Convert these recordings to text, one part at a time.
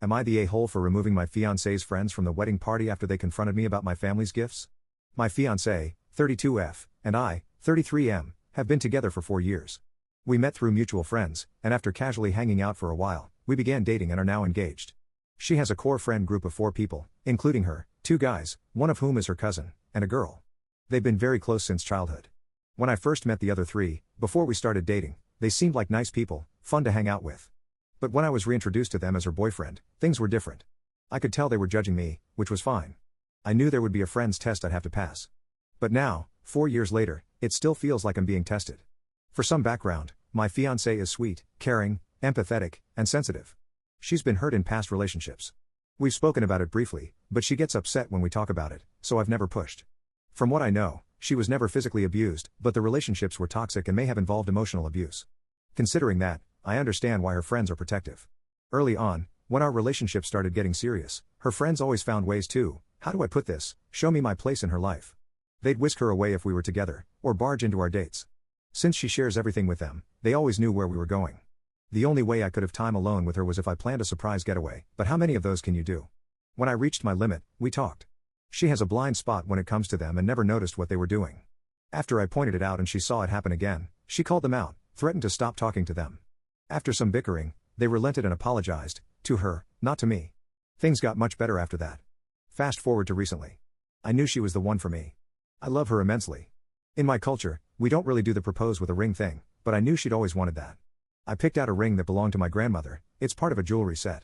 Am I the a-hole for removing my fiancé's friends from the wedding party after they confronted me about my family's gifts? My fiancé, 32F, and I, 33M, have been together for 4 years. We met through mutual friends, and after casually hanging out for a while, we began dating and are now engaged. She has a core friend group of 4 people, including her, 2 guys, one of whom is her cousin, and a girl. They've been very close since childhood. When I first met the other 3, before we started dating, they seemed like nice people, fun to hang out with. But when I was reintroduced to them as her boyfriend, things were different. I could tell they were judging me, which was fine. I knew there would be a friend's test I'd have to pass. But now, 4 years later, it still feels like I'm being tested. For some background, my fiancée is sweet, caring, empathetic, and sensitive. She's been hurt in past relationships. We've spoken about it briefly, but she gets upset when we talk about it, so I've never pushed. From what I know, she was never physically abused, but the relationships were toxic and may have involved emotional abuse. Considering that, I understand why her friends are protective. Early on, when our relationship started getting serious, her friends always found ways to, how do I put this, show me my place in her life. They'd whisk her away if we were together, or barge into our dates. Since she shares everything with them, they always knew where we were going. The only way I could have time alone with her was if I planned a surprise getaway, but how many of those can you do? When I reached my limit, we talked. She has a blind spot when it comes to them and never noticed what they were doing. After I pointed it out and she saw it happen again, she called them out, threatened to stop talking to them. After some bickering, they relented and apologized, to her, not to me. Things got much better after that. Fast forward to recently. I knew she was the one for me. I love her immensely. In my culture, we don't really do the propose with a ring thing, but I knew she'd always wanted that. I picked out a ring that belonged to my grandmother. It's part of a jewelry set.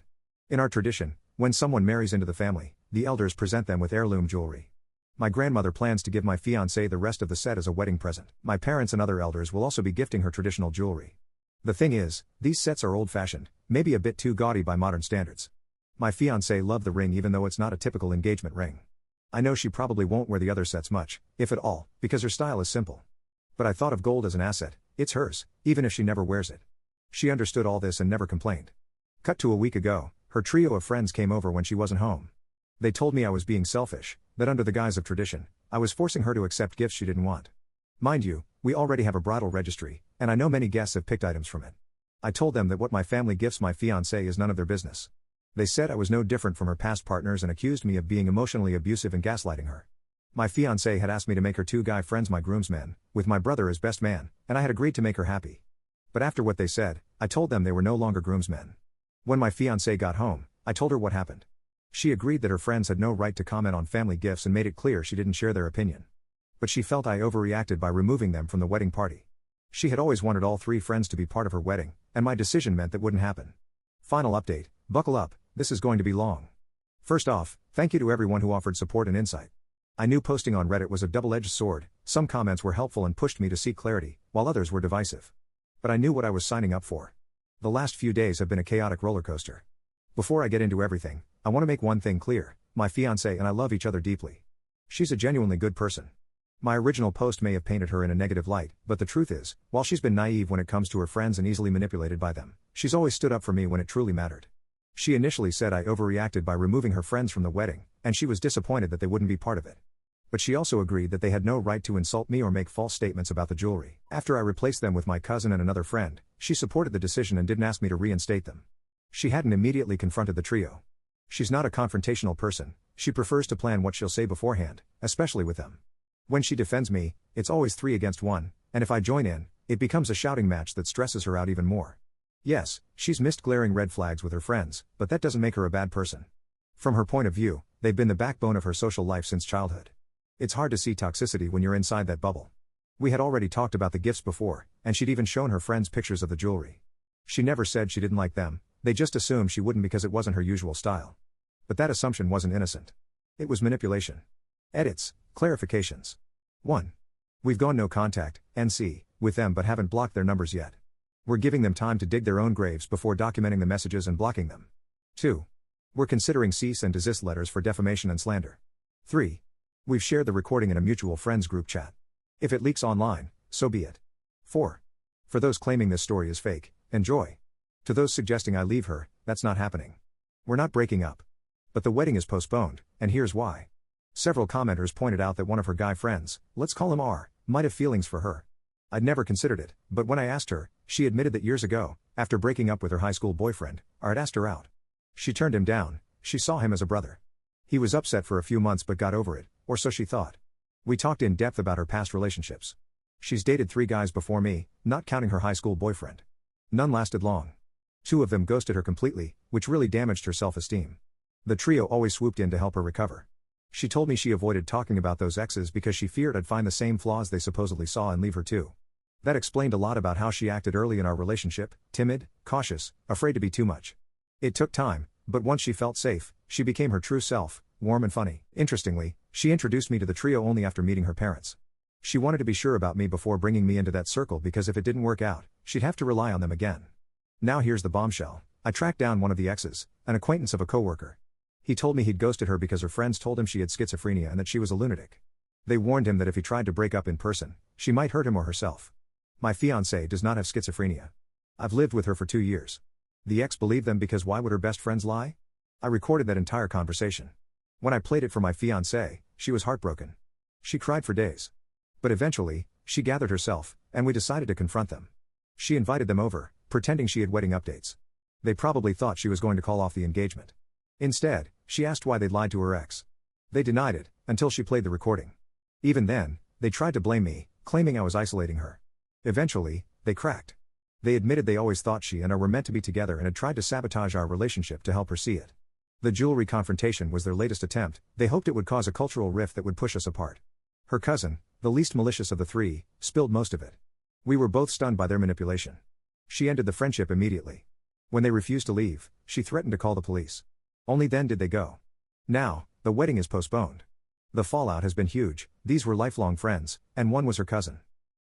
In our tradition, when someone marries into the family, the elders present them with heirloom jewelry. My grandmother plans to give my fiancée the rest of the set as a wedding present. My parents and other elders will also be gifting her traditional jewelry. The thing is, these sets are old-fashioned, maybe a bit too gaudy by modern standards. My fiancée loved the ring even though it's not a typical engagement ring. I know she probably won't wear the other sets much, if at all, because her style is simple. But I thought of gold as an asset. It's hers, even if she never wears it. She understood all this and never complained. Cut to a week ago, her trio of friends came over when she wasn't home. They told me I was being selfish, that under the guise of tradition, I was forcing her to accept gifts she didn't want. Mind you, we already have a bridal registry, and I know many guests have picked items from it. I told them that what my family gifts my fiancé is none of their business. They said I was no different from her past partners and accused me of being emotionally abusive and gaslighting her. My fiancé had asked me to make her 2 guy friends my groomsmen, with my brother as best man, and I had agreed to make her happy. But after what they said, I told them they were no longer groomsmen. When my fiancé got home, I told her what happened. She agreed that her friends had no right to comment on family gifts and made it clear she didn't share their opinion. But she felt I overreacted by removing them from the wedding party. She had always wanted all 3 friends to be part of her wedding, and my decision meant that wouldn't happen. Final update, buckle up, this is going to be long. First off, thank you to everyone who offered support and insight. I knew posting on Reddit was a double-edged sword. Some comments were helpful and pushed me to seek clarity, while others were divisive. But I knew what I was signing up for. The last few days have been a chaotic roller coaster. Before I get into everything, I want to make one thing clear: my fiancé and I love each other deeply. She's a genuinely good person. My original post may have painted her in a negative light, but the truth is, while she's been naive when it comes to her friends and easily manipulated by them, she's always stood up for me when it truly mattered. She initially said I overreacted by removing her friends from the wedding, and she was disappointed that they wouldn't be part of it. But she also agreed that they had no right to insult me or make false statements about the jewelry. After I replaced them with my cousin and another friend, she supported the decision and didn't ask me to reinstate them. She hadn't immediately confronted the trio. She's not a confrontational person. She prefers to plan what she'll say beforehand, especially with them. When she defends me, it's always 3 against 1, and if I join in, it becomes a shouting match that stresses her out even more. Yes, she's missed glaring red flags with her friends, but that doesn't make her a bad person. From her point of view, they've been the backbone of her social life since childhood. It's hard to see toxicity when you're inside that bubble. We had already talked about the gifts before, and she'd even shown her friends pictures of the jewelry. She never said she didn't like them, they just assumed she wouldn't because it wasn't her usual style. But that assumption wasn't innocent. It was manipulation. Edits, clarifications. 1. We've gone no contact, NC, with them but haven't blocked their numbers yet. We're giving them time to dig their own graves before documenting the messages and blocking them. 2. We're considering cease and desist letters for defamation and slander. 3. We've shared the recording in a mutual friends group chat. If it leaks online, so be it. 4. For those claiming this story is fake, enjoy. To those suggesting I leave her, that's not happening. We're not breaking up. But the wedding is postponed, and here's why. Several commenters pointed out that one of her guy friends, let's call him R, might have feelings for her. I'd never considered it, but when I asked her, she admitted that years ago, after breaking up with her high school boyfriend, R had asked her out. She turned him down, she saw him as a brother. He was upset for a few months but got over it, or so she thought. We talked in depth about her past relationships. She's dated 3 guys before me, not counting her high school boyfriend. None lasted long. 2 of them ghosted her completely, which really damaged her self-esteem. The trio always swooped in to help her recover. She told me she avoided talking about those exes because she feared I'd find the same flaws they supposedly saw and leave her too. That explained a lot about how she acted early in our relationship: timid, cautious, afraid to be too much. It took time, but once she felt safe, she became her true self, warm and funny. Interestingly, she introduced me to the trio only after meeting her parents. She wanted to be sure about me before bringing me into that circle because if it didn't work out, she'd have to rely on them again. Now here's the bombshell. I tracked down one of the exes, an acquaintance of a coworker. He told me he'd ghosted her because her friends told him she had schizophrenia and that she was a lunatic. They warned him that if he tried to break up in person, she might hurt him or herself. My fiancée does not have schizophrenia. I've lived with her for 2 years. The ex believed them because why would her best friends lie? I recorded that entire conversation. When I played it for my fiancée, she was heartbroken. She cried for days. But eventually, she gathered herself, and we decided to confront them. She invited them over, pretending she had wedding updates. They probably thought she was going to call off the engagement. Instead, she asked why they'd lied to her ex. They denied it, until she played the recording. Even then, they tried to blame me, claiming I was isolating her. Eventually, they cracked. They admitted they always thought she and I were meant to be together and had tried to sabotage our relationship to help her see it. The jewelry confrontation was their latest attempt. They hoped it would cause a cultural rift that would push us apart. Her cousin, the least malicious of the 3, spilled most of it. We were both stunned by their manipulation. She ended the friendship immediately. When they refused to leave, she threatened to call the police. Only then did they go. Now, the wedding is postponed. The fallout has been huge. These were lifelong friends, and one was her cousin.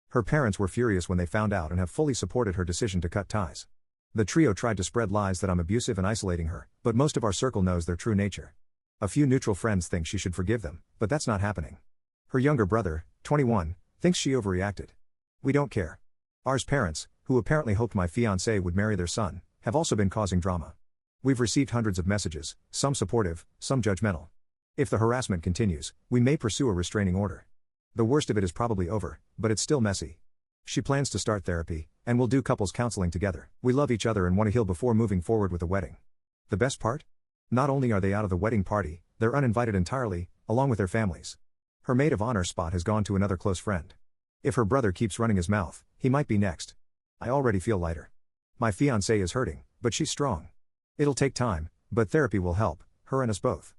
Her parents were furious when they found out and have fully supported her decision to cut ties. The trio tried to spread lies that I'm abusive and isolating her, but most of our circle knows their true nature. A few neutral friends think she should forgive them, but that's not happening. Her younger brother, 21, thinks she overreacted. We don't care. Ours parents, who apparently hoped my fiancé would marry their son, have also been causing drama. We've received hundreds of messages, some supportive, some judgmental. If the harassment continues, we may pursue a restraining order. The worst of it is probably over, but it's still messy. She plans to start therapy, and we'll do couples counseling together. We love each other and want to heal before moving forward with the wedding. The best part? Not only are they out of the wedding party, they're uninvited entirely, along with their families. Her maid of honor spot has gone to another close friend. If her brother keeps running his mouth, he might be next. I already feel lighter. My fiancée is hurting, but she's strong. It'll take time, but therapy will help, her and us both.